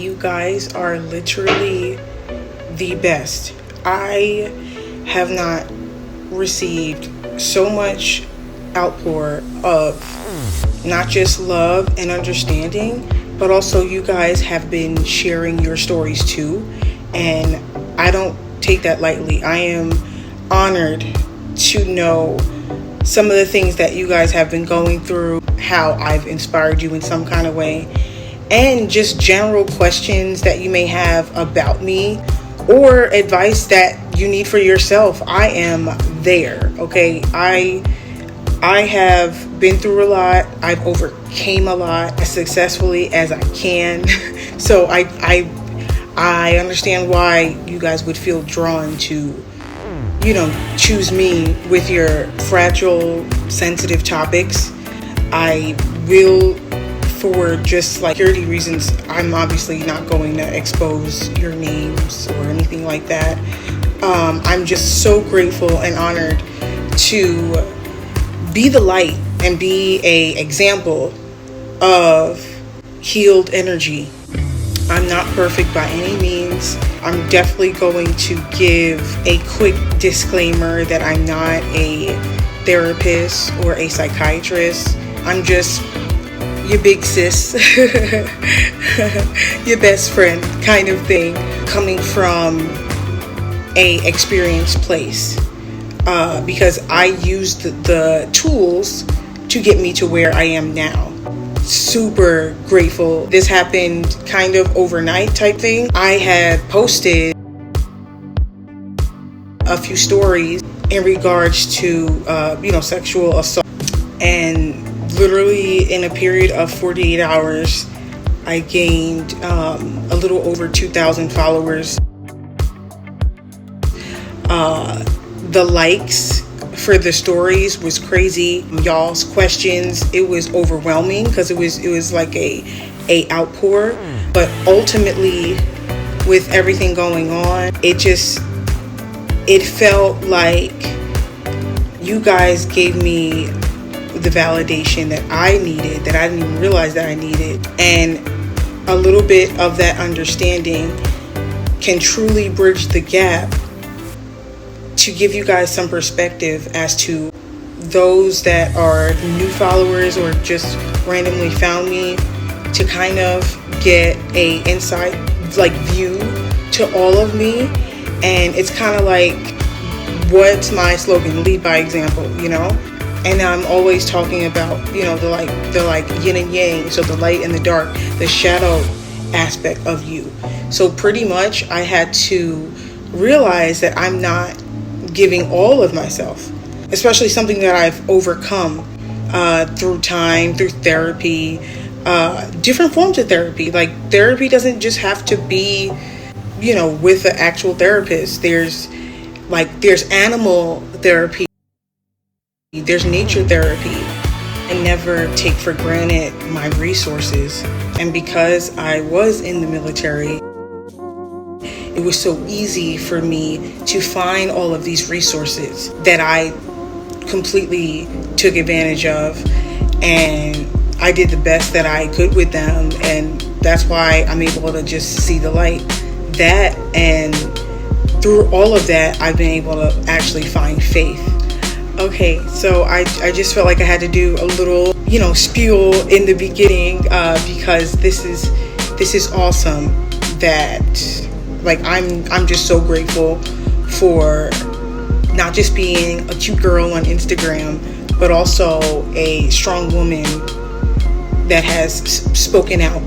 You guys are literally the best. I have not received so much outpour of not just love and understanding, but also you guys have been sharing your stories too. And I don't take that lightly. I am honored to know some of the things that you guys have been going through, how I've inspired you in some kind of way, and just general questions that you may have about me or advice that you need for yourself. I am there, okay? I have been through a lot. I've overcame a lot as successfully as I can. So I understand why you guys would feel drawn to, choose me with your fragile, sensitive topics. I will, for just like security reasons, I'm obviously not going to expose your names or anything like that. I'm just so grateful and honored to be the light and be an example of healed energy. I'm not perfect by any means. I'm definitely going to give a quick disclaimer that I'm not a therapist or a psychiatrist. I'm just your big sis, your best friend kind of thing, coming from a experienced place. Because I used the tools to get me to where I am now. Super grateful. This happened kind of overnight type thing. I had posted a few stories in regards to, sexual assault. And literally in a period of 48 hours, I gained a little over 2,000 followers. The likes for the stories was crazy. Y'all's questions, it was overwhelming because it was like a outpour. But ultimately, with everything going on, it felt like you guys gave me the validation that I needed, that I didn't even realize that I needed. And a little bit of that understanding can truly bridge the gap to give you guys some perspective as to those that are new followers or just randomly found me, to kind of get a inside view to all of me. And it's kind of like, what's my slogan? Lead by example, And I'm always talking about, the yin and yang, so the light and the dark, the shadow aspect of you. So pretty much I had to realize that I'm not giving all of myself, especially something that I've overcome through time, through therapy, different forms of therapy. Like, therapy doesn't just have to be, with an actual therapist. There's animal therapy, there's nature therapy. I never take for granted my resources. And because I was in the military, it was so easy for me to find all of these resources that I completely took advantage of, and I did the best that I could with them. And that's why I'm able to just see the light. That, and through all of that, I've been able to actually find faith. Okay, so I just felt like I had to do a little, spiel in the beginning, because this is awesome. That, I'm just so grateful for not just being a cute girl on Instagram, but also a strong woman that has spoken out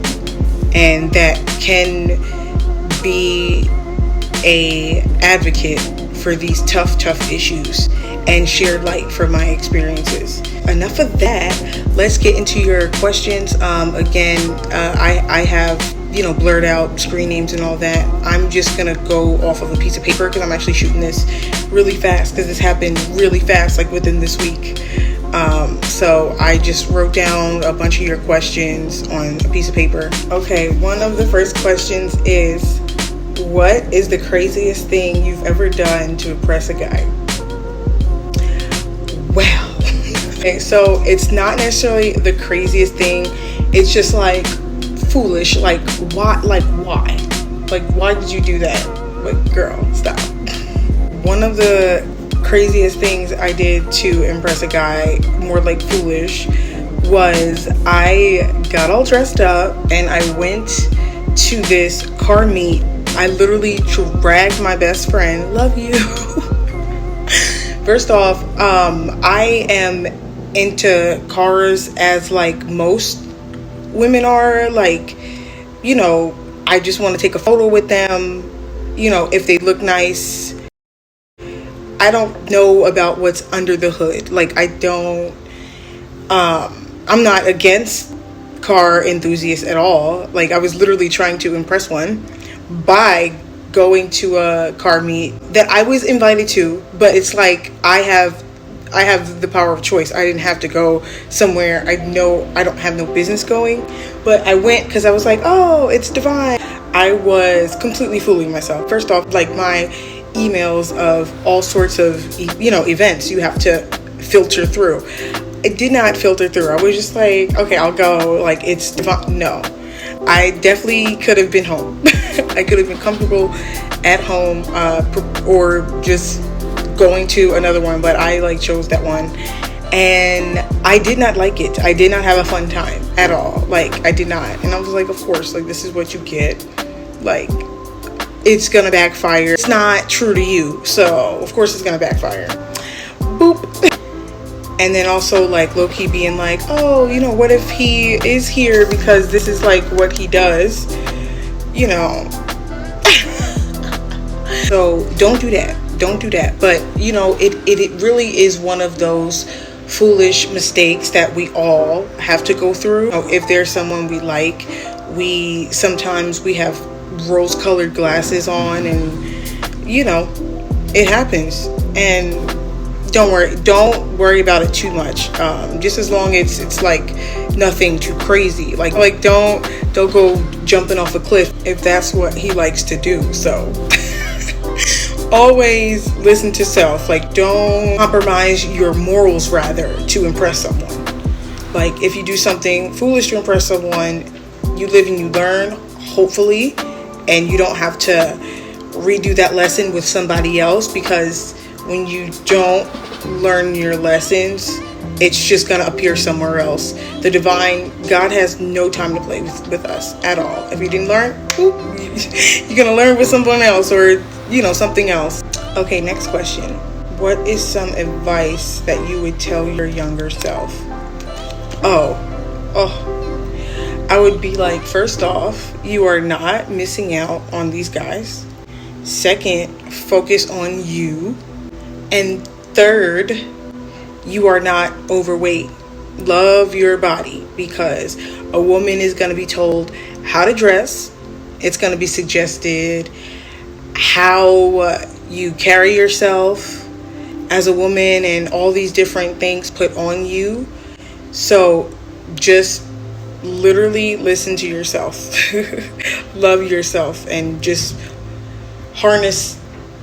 and that can be a advocate for these tough issues and shared light for my experiences. Enough of that. Let's get into your questions. I have blurred out screen names and all that. I'm just gonna go off of a piece of paper because I'm actually shooting this really fast, because this happened really fast, like within this week. So I just wrote down a bunch of your questions on a piece of paper. Okay, one of the first questions is, what is the craziest thing you've ever done to impress a guy? Well, okay, so it's not necessarily the craziest thing. It's just like foolish. Like, why? Like, why did you do that? Like, girl, stop. One of the craziest things I did to impress a guy, more like foolish, was I got all dressed up and I went to this car meet. I literally dragged my best friend. Love you. First off, I am into cars as like most women are. Like, you know, I just want to take a photo with them. You know, if they look nice. I don't know about what's under the hood. Like, I don't, I'm not against car enthusiasts at all. Like, I was literally trying to impress one by going to a car meet that I was invited to, but it's like I have the power of choice. I didn't have to go somewhere I know I don't have no business going, but I went because I was like, oh, it's divine. I was completely fooling myself. First off, like, my emails of all sorts of, you know, events you have to filter through. It did not filter through. I was just like, okay, I'll go. Like, it's divine. No, I definitely could have been home. I could have been comfortable at home, or just going to another one, but I like chose that one, and I did not like it. I did not have a fun time at all. Like, I did not. And I was like, of course, like, this is what you get. Like, it's gonna backfire. It's not true to you, so of course it's gonna backfire. Boop. And then also, like, low-key being like, oh, you know, what if he is here because this is like what he does, you know. So don't do that. But, you know, it really is one of those foolish mistakes that we all have to go through. You know, if there's someone we like, sometimes we have rose-colored glasses on, and, you know, it happens. And don't worry about it too much. Just as long as it's like nothing too crazy. Like don't go jumping off a cliff if that's what he likes to do. So always listen to self. Like, don't compromise your morals, rather, to impress someone. Like, if you do something foolish to impress someone, you live and you learn, hopefully, and you don't have to redo that lesson with somebody else, because when you don't learn your lessons, it's just going to appear somewhere else. The divine, God has no time to play with us at all. If you didn't learn, you're going to learn with someone else, or, you know, something else. Okay, next question. What is some advice that you would tell your younger self? I would be like, first off, you are not missing out on these guys. Second, focus on you. And third, you are not overweight. Love your body, because a woman is going to be told how to dress. It's going to be suggested how you carry yourself as a woman, and all these different things put on you. So just literally listen to yourself. Love yourself, and just harness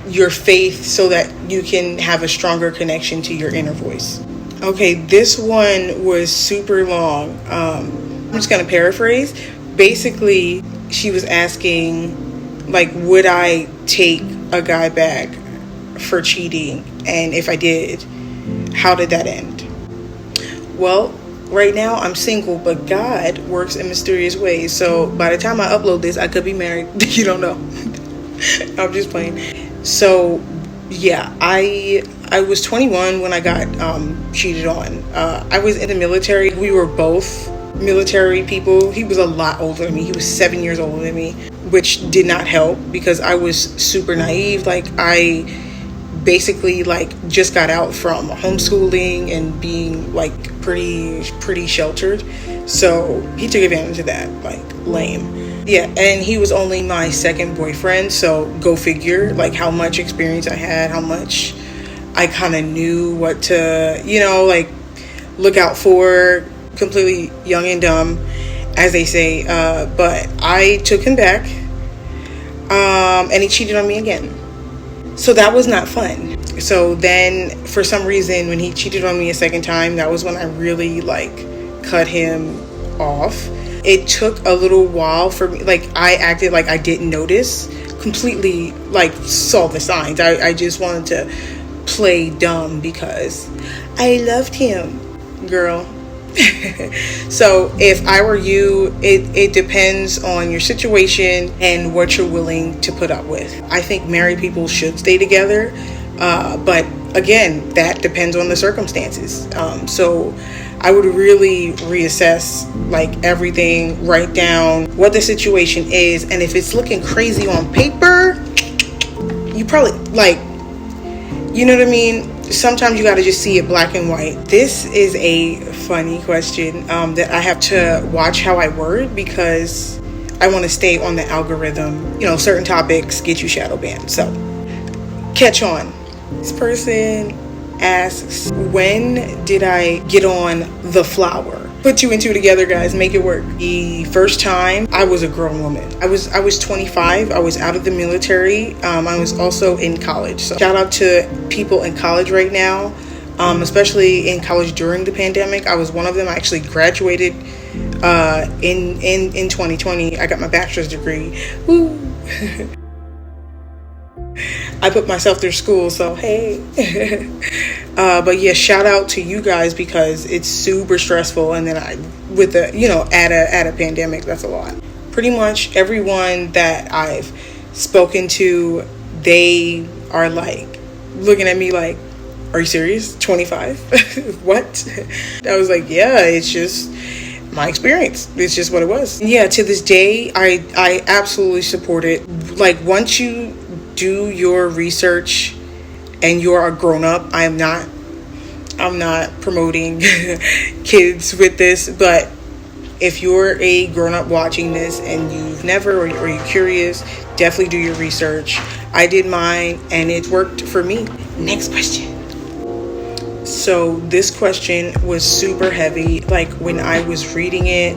your faith so that you can have a stronger connection to your inner voice. Okay, this one was super long. I'm just going to paraphrase. Basically, she was asking, like, would I take a guy back for cheating? And if I did, how did that end? Well, right now I'm single, but God works in mysterious ways. So by the time I upload this, I could be married. You don't know. I'm just playing. So yeah, I was 21 when I got cheated on. I was in the military. We were both military people. He was a lot older than me. He was 7 years older than me, which did not help because I was super naive. Like, I basically just got out from homeschooling and being pretty sheltered. So he took advantage of that, lame. Yeah, and he was only my second boyfriend, so go figure, how much experience I had, how much I kind of knew what to, look out for. Completely young and dumb, as they say, but I took him back, and he cheated on me again. So that was not fun. So then, for some reason, when he cheated on me a second time, that was when I really, cut him off. It took a little while for me. Like, I acted like I didn't notice, completely like saw the signs. I just wanted to play dumb because I loved him, girl. So if I were you, it depends on your situation and what you're willing to put up with. I think married people should stay together, but again, that depends on the circumstances. So I would really reassess like everything, write down what the situation is, and if it's looking crazy on paper, you probably like, you know what I mean? Sometimes you got to just see it black and white. This is a funny question that I have to watch how I word because I want to stay on the algorithm. You know, certain topics get you shadow banned. So, catch on. This person asks, when did I get on the flower? Put two and two together, guys. Make it work. The first time, I was a grown woman. I was 25. I was out of the military. I was also in college. So shout out to people in college right now, especially in college during the pandemic. I was one of them. I actually graduated in 2020. I got my bachelor's degree. Woo! I put myself through school, so hey. But yeah, shout out to you guys because it's super stressful, and then with the, you know, at a pandemic, that's a lot. Pretty much everyone that I've spoken to, they are like looking at me like, are you serious? 25? What? I was like, yeah, it's just my experience. It's just what it was. Yeah, to this day, I absolutely support it. Like, once you do your research and you're a grown-up, I'm not promoting kids with this, but if you're a grown-up watching this and you've never or you're curious, definitely do your research. I did mine and it worked for me. Next question. So this question was super heavy. Like, when I was reading it,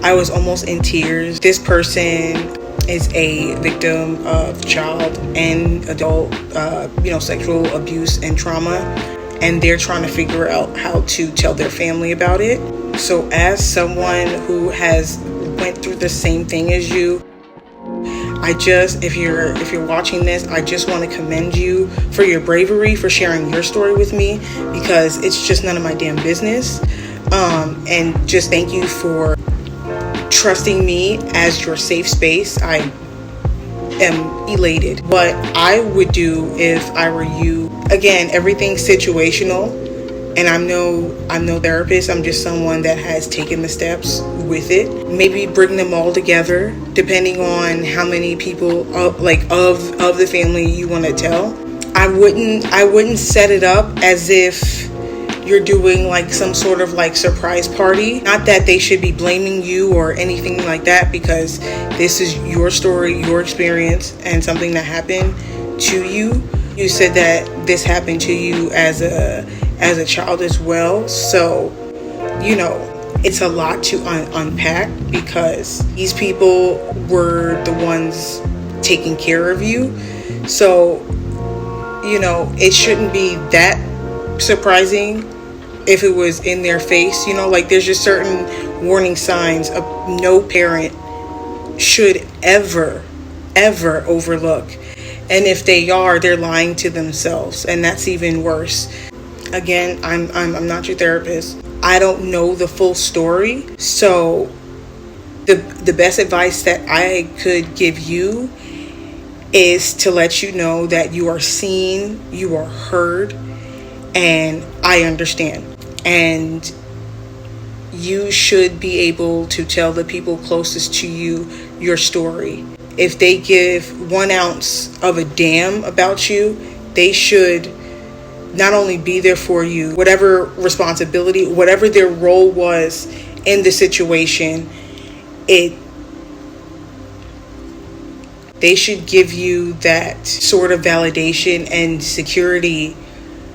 I was almost in tears. This person is a victim of child and adult, sexual abuse and trauma, and they're trying to figure out how to tell their family about it. So as someone who has went through the same thing as you, if you're watching this, I just want to commend you for your bravery, for sharing your story with me, because it's just none of my damn business. And just thank you for trusting me as your safe space. I am elated. What I would do if I were you, again, everything's situational, and I'm no therapist. I'm just someone that has taken the steps with it. Maybe bring them all together, depending on how many people of the family you want to tell. I wouldn't set it up as if you're doing like some sort of like surprise party. Not that they should be blaming you or anything like that, because this is your story, your experience, and something that happened to you. You said that this happened to you as a child as well. So, you know, it's a lot to unpack, because these people were the ones taking care of you. So, you know, it shouldn't be that surprising if it was in their face. You know, like, there's just certain warning signs of no parent should ever overlook. And if they are, they're lying to themselves, and that's even worse. Again, I'm not your therapist. I don't know the full story. So the best advice that I could give you is to let you know that you are seen, you are heard, and I understand. And you should be able to tell the people closest to you your story. If they give 1 ounce of a damn about you, they should not only be there for you, whatever responsibility, whatever their role was in the situation, they should give you that sort of validation and security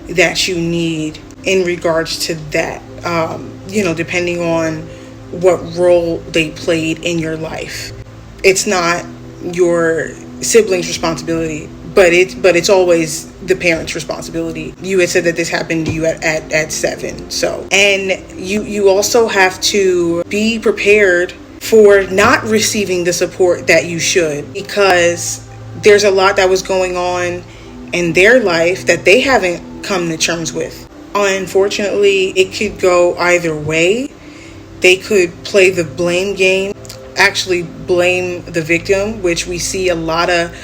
that you need in regards to that, depending on what role they played in your life. It's not your sibling's responsibility, but it's always the parent's responsibility. You had said that this happened to you at 7. So, and you also have to be prepared for not receiving the support that you should, because there's a lot that was going on in their life that they haven't come to terms with. Unfortunately, it could go either way. They could play the blame game, actually blame the victim, which we see a lot of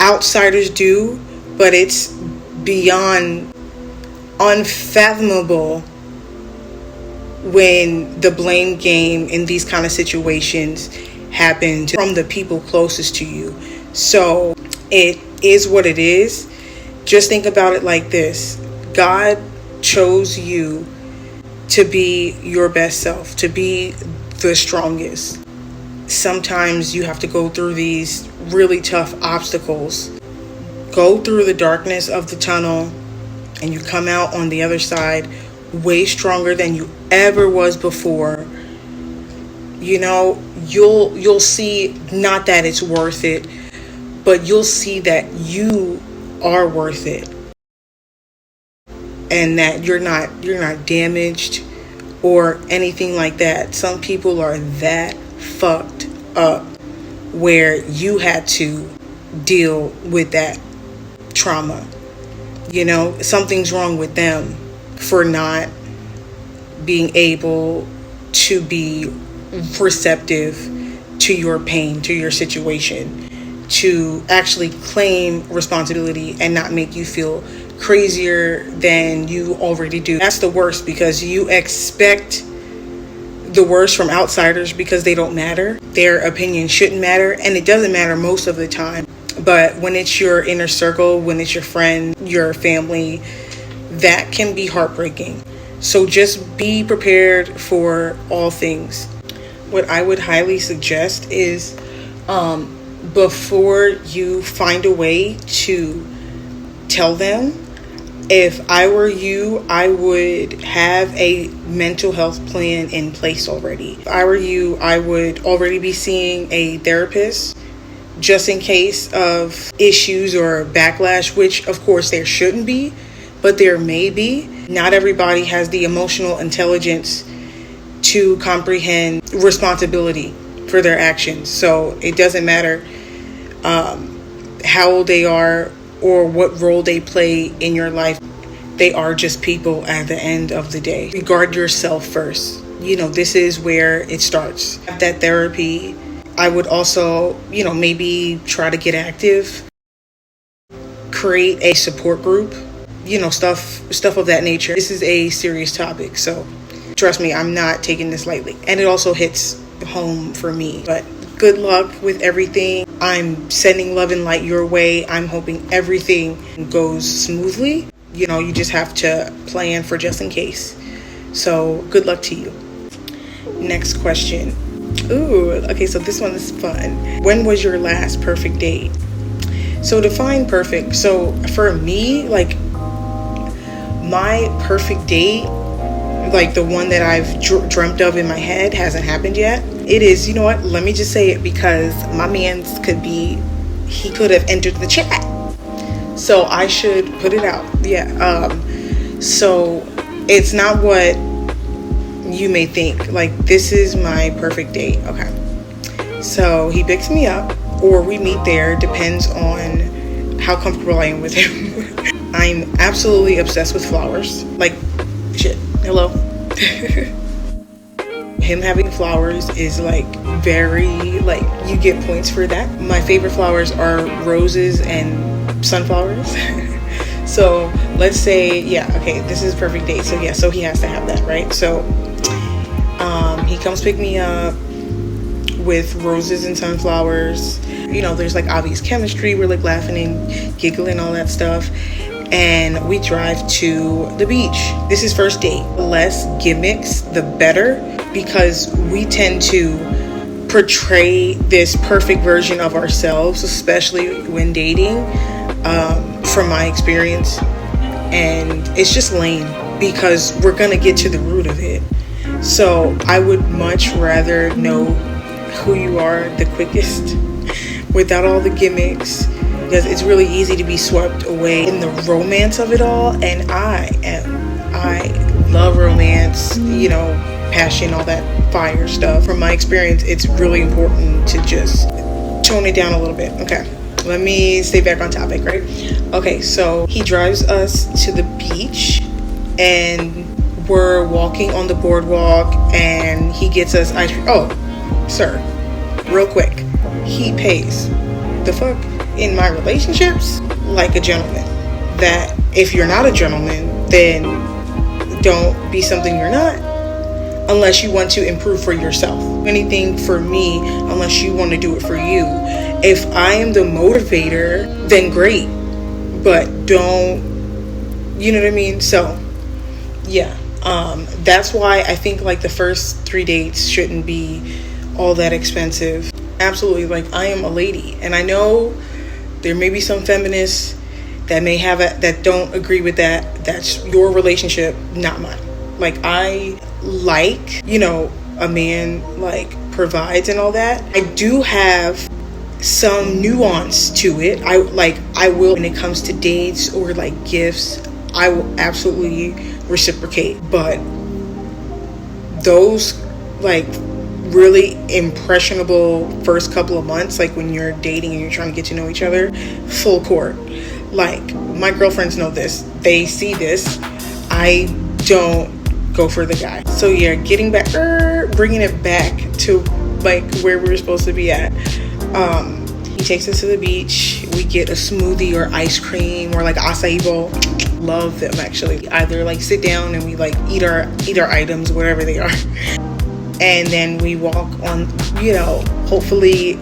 outsiders do, but it's beyond unfathomable when the blame game in these kind of situations happens from the people closest to you. So it is what it is. Just think about it like this. God chose you to be your best self, to be the strongest. Sometimes you have to go through these really tough obstacles, go through the darkness of the tunnel, and you come out on the other side way stronger than you ever was before. You know, you'll see, not that it's worth it, but you'll see that you are worth it, and that you're not damaged or anything like that. Some people are that fucked up where you had to deal with that trauma. You know, something's wrong with them for not being able to be receptive to your pain, to your situation, to actually claim responsibility and not make you feel crazier than you already do. That's the worst, because you expect the worst from outsiders because they don't matter. Their opinion shouldn't matter, and it doesn't matter most of the time. But when it's your inner circle, when it's your friend, your family, that can be heartbreaking. So just be prepared for all things. What I would highly suggest is before you find a way to tell them, if I were you, I would have a mental health plan in place already. If I were you, I would already be seeing a therapist just in case of issues or backlash, which of course there shouldn't be, but there may be. Not everybody has the emotional intelligence to comprehend responsibility for their actions. So it doesn't matter how old they are or what role they play in your life. They are just people at the end of the day. Regard yourself first. You know, this is where it starts. Have that therapy. I would also, maybe try to get active, create a support group, stuff of that nature. This is a serious topic, so trust me, I'm not taking this lightly. And it also hits home for me. But good luck with everything. I'm sending love and light your way. I'm hoping everything goes smoothly. You just have to plan for just in case. So good luck to you. Next question. Ooh, okay, so this one is fun. When was your last perfect date? So define perfect. So for me, like, my perfect date, like the one that I've dreamt of in my head, hasn't happened yet. It is, you know what, let me just say it, because my man's he could have entered the chat, so I should put it out. So it's not what you may think. Like, this is my perfect date. Okay, so he picks me up or we meet there, depends on how comfortable I am with him. I'm absolutely obsessed with flowers. Like, shit, hello. Him having flowers is like very, like, you get points for that. My favorite flowers are roses and sunflowers. So let's say, this is a perfect date. So he has to have that, right? So he comes pick me up with roses and sunflowers. There's like obvious chemistry. We're like laughing and giggling, all that stuff. And we drive to the beach. This is first date. The less gimmicks, the better, because we tend to portray this perfect version of ourselves, especially when dating, from my experience. And it's just lame, because we're gonna get to the root of it. So I would much rather know who you are the quickest without all the gimmicks, because it's really easy to be swept away in the romance of it all. And I love romance, passion, all that fire stuff. From my experience, it's really important to just tone it down a little bit. Okay, let me stay back on topic, right? Okay, so he drives us to the beach and we're walking on the boardwalk and he gets us ice cream. Oh, sir, real quick, he pays. The fuck? In my relationships, like a gentleman. That if you're not a gentleman, then don't be something you're not, unless you want to improve for yourself. Anything for me, unless you want to do it for you. If I am the motivator, then great, but don't, you know what I mean? So yeah, that's why I think like the first 3 dates shouldn't be all that expensive. Absolutely. Like, I am a lady, and I know there may be some feminists that may have that don't agree with that. That's your relationship, not mine. Like, I like, you know, a man like provides and all that. I do have some nuance to it. I will, when it comes to dates or like gifts, I will absolutely reciprocate. But those like really impressionable first couple of months, like when you're dating and you're trying to get to know each other, full court. Like, my girlfriends know this. They see this. I don't go for the guy. So yeah, getting back, bringing it back to like where we were supposed to be at. He takes us to the beach. We get a smoothie or ice cream or like acai bowl. Love them, actually. Either like sit down and we like eat our items, whatever they are. And then we walk on, you know, hopefully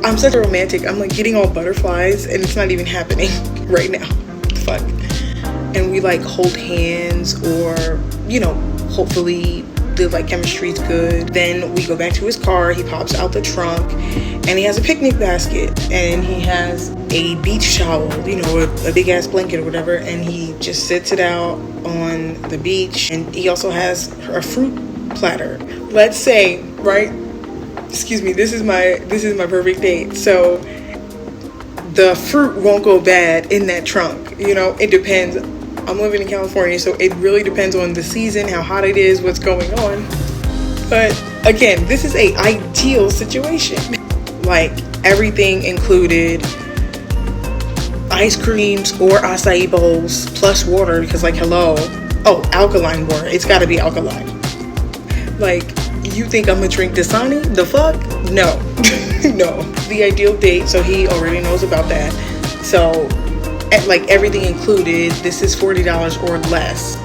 I'm such a romantic. I'm like getting all butterflies and it's not even happening right now. Fuck. And we like hold hands, or, you know, hopefully the like chemistry's good. Then we go back to his car. He pops out the trunk and he has a picnic basket and he has a beach towel, you know, a big ass blanket or whatever. And he just sits it out on the beach. And he also has a fruit platter. Let's say, right? Excuse me, this is my perfect date. So the fruit won't go bad in that trunk. You know, it depends. I'm living in California, so it really depends on the season, how hot it is, what's going on. But again, this is a ideal situation. Like, everything included, ice creams or acai bowls plus water, because like, hello. Oh, alkaline water. It's got to be alkaline. Like, you think I'm gonna drink Dasani? The fuck? No. No. The ideal date, so he already knows about that. So, like, everything included, this is $40 or less.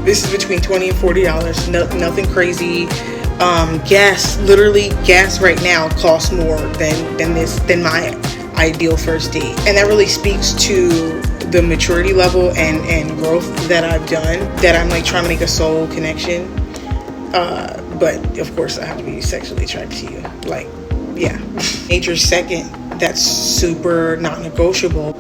This is between $20 and $40. Nothing crazy. Gas right now costs more than my ideal first date. And that really speaks to the maturity level and growth that I've done, that I'm like trying to make a soul connection. But of course I have to be sexually attracted to you. Like, yeah. Major second, that's super non-negotiable.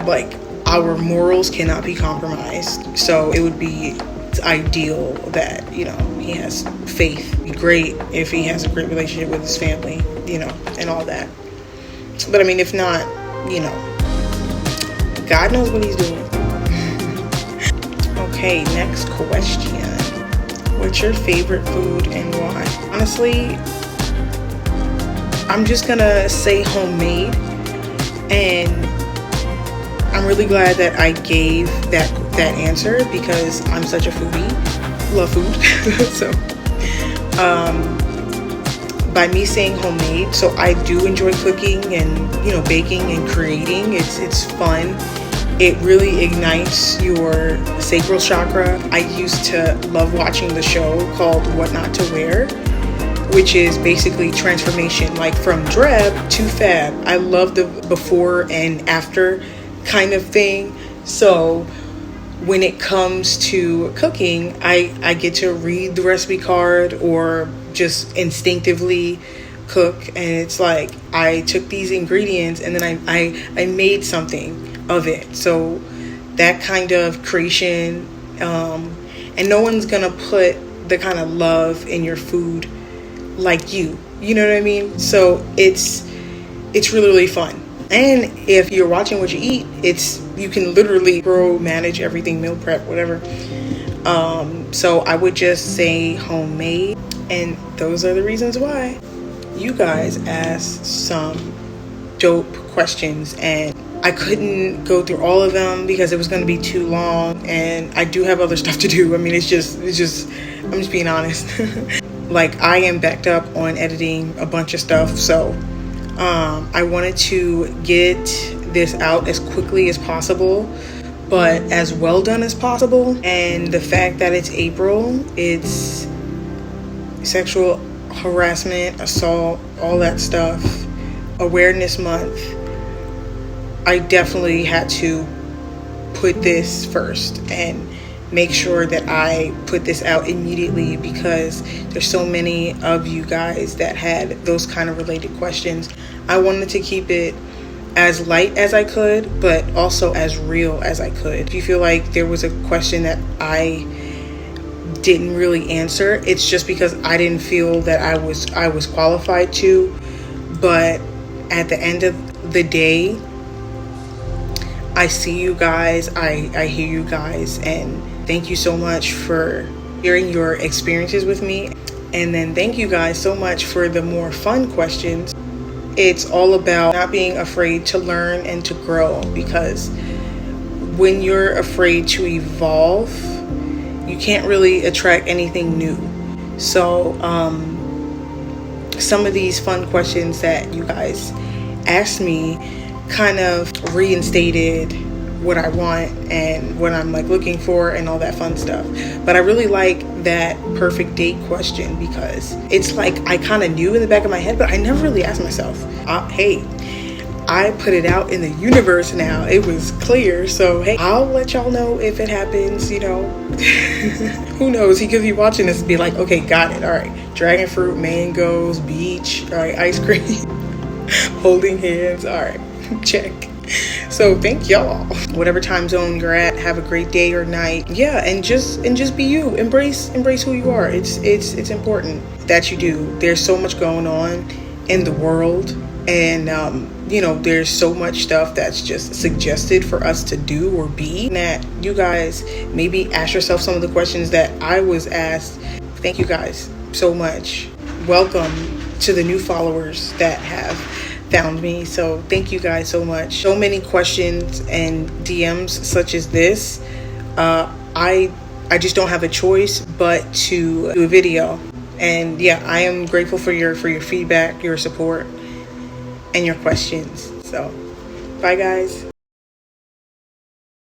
Like, our morals cannot be compromised. So it would be ideal that, you know, he has faith. It'd be great if he has a great relationship with his family, you know, and all that. But I mean, if not, you know, God knows what he's doing. Okay, next question. What's your favorite food and why? Honestly, I'm just gonna say homemade, and I'm really glad that I gave that answer because I'm such a foodie. Love food. So by me saying homemade, so I do enjoy cooking and, you know, baking and creating. It's fun. It really ignites your sacral chakra. I used to love watching the show called What Not to Wear, which is basically transformation, like from drab to fab. I love the before and after kind of thing. So when it comes to cooking, I get to read the recipe card or just instinctively cook, and it's like I took these ingredients and then I made something of it. So that kind of creation, and no one's gonna put the kind of love in your food like you know what I mean? So it's really, really fun. And if you're watching what you eat, you can literally manage everything, meal prep, whatever. So I would just say homemade. And those are the reasons why. You guys asked some dope questions, and I couldn't go through all of them because it was going to be too long, and I do have other stuff to do. I mean, it's just I'm just being honest. Like, I am backed up on editing a bunch of stuff, so I wanted to get this out as quickly as possible, but as well done as possible. And the fact that it's April, it's sexual harassment, assault, all that stuff, awareness month, I definitely had to put this first and make sure that I put this out immediately, because there's so many of you guys that had those kind of related questions. I wanted to keep it as light as I could, but also as real as I could. If you feel like there was a question that I didn't really answer, it's just because I didn't feel that I was qualified to. But at the end of the day, I see you guys, I hear you guys, and thank you so much for sharing your experiences with me. And then thank you guys so much for the more fun questions. It's all about not being afraid to learn and to grow, because when you're afraid to evolve, you can't really attract anything new. So some of these fun questions that you guys asked me kind of reinstated what I want and what I'm like looking for and all that fun stuff. But I really like that perfect date question, because it's like I kind of knew in the back of my head, but I never really asked myself, hey, I put it out in the universe now. It was clear. So, hey, I'll let y'all know if it happens, you know. Who knows? He could be watching this and be like, okay, got it. All right. Dragon fruit, mangoes, beach. All right. Ice cream. Holding hands. All right. Check. So thank y'all. Whatever time zone you're at, have a great day or night. Yeah, and just be you. Embrace who you are. It's important that you do. There's so much going on in the world, and you know, there's so much stuff that's just suggested for us to do or be, that you guys maybe ask yourself some of the questions that I was asked. Thank you guys so much. Welcome to the new followers that have found me. So thank you guys so much. So many questions and DMs such as this. I just don't have a choice but to do a video. And yeah, I am grateful for your feedback, your support, and your questions. So bye guys.